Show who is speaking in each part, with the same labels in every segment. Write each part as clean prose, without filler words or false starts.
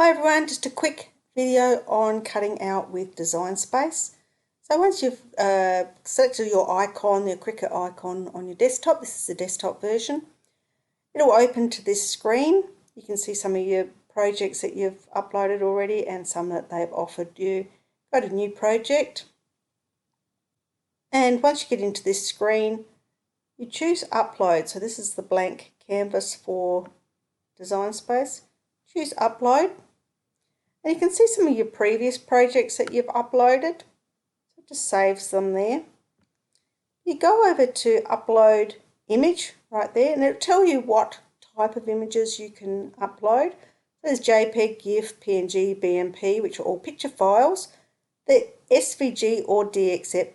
Speaker 1: Hi everyone, just a quick video on cutting out with Design Space. So once you've selected your icon, your Cricut icon on your desktop, this is the desktop version, it'll open to this screen. You can see some of your projects that you've uploaded already and some that they've offered you. Go to New Project, and once you get into this screen, you choose Upload. So this is the blank canvas for Design Space. Choose Upload. And you can see some of your previous projects that you've uploaded. So it just saves them there. You go over to Upload Image right there, and it'll tell you what type of images you can upload. There's JPEG, GIF, PNG, BMP, which are all picture files. The SVG or DXF,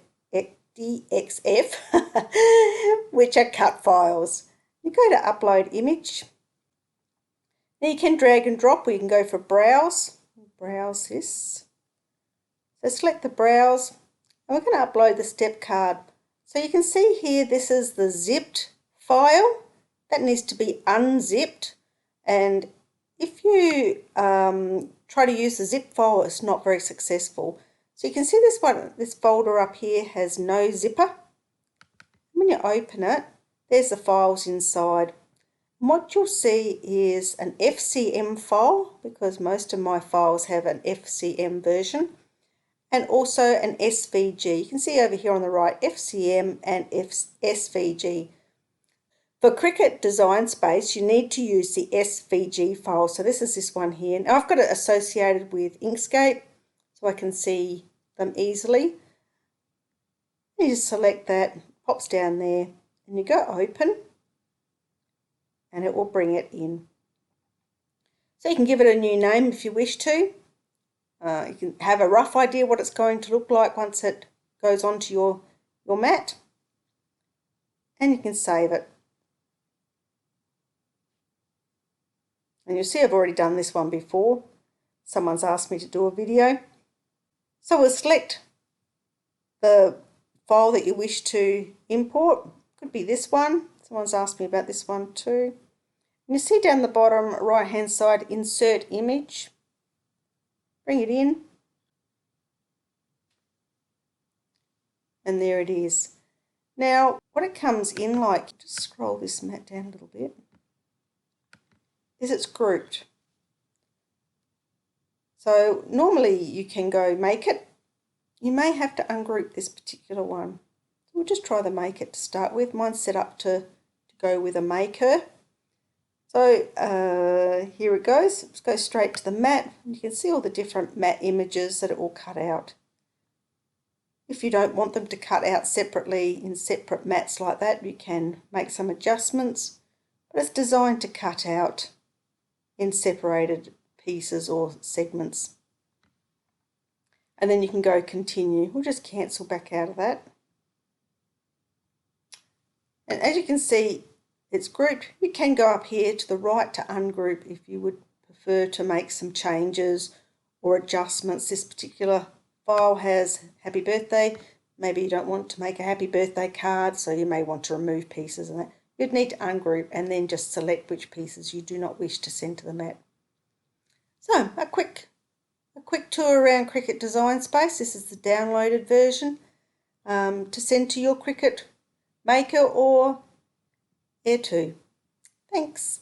Speaker 1: which are cut files. You go to Upload Image. Now you can drag and drop, or you can go for Browse. Browse this. So select the Browse, and we're going to upload the step card. So you can see here, this is the zipped file. That needs to be unzipped, and if you try to use the zip file, it's not very successful. So you can see this folder up here has no zipper. When you open it, there's the files inside. And what you'll see is an FCM file, because most of my files have an FCM version, and also an SVG. You can see over here on the right, FCM and SVG. For Cricut Design Space, you need to use the SVG file. So this is this one here. Now I've got it associated with Inkscape, so I can see them easily. You just select that, pops down there, and you go Open, and it will bring it in. So you can give it a new name if you wish to. You can have a rough idea what it's going to look like once it goes onto your mat, and you can save it. And you'll see I've already done this one before. Someone's asked me to do a video. So we'll select the file that you wish to import. Could be this one. Someone's asked me about this one too. And you see down the bottom right hand side, Insert Image. Bring it in. And there it is. Now what it comes in like, just scroll this mat down a little bit, is it's grouped. So normally you can go Make It. You may have to ungroup this particular one. So we'll just try the Make It to start with. Mine's set up to go with a maker. So here it goes. Let's go straight to the mat. You can see all the different mat images that it will cut out. If you don't want them to cut out separately in separate mats like that, you can make some adjustments. But it's designed to cut out in separated pieces or segments. And then you can go Continue. We'll just cancel back out of that. And as you can see, it's grouped. You can go up here to the right to ungroup if you would prefer to make some changes or adjustments. This particular file has Happy Birthday. Maybe you don't want to make a Happy Birthday card, so you may want to remove pieces and that. You'd need to ungroup and then just select which pieces you do not wish to send to the mat. So a quick tour around Cricut Design Space. This is the downloaded version to send to your Cricut Maker or Air 2. Thanks.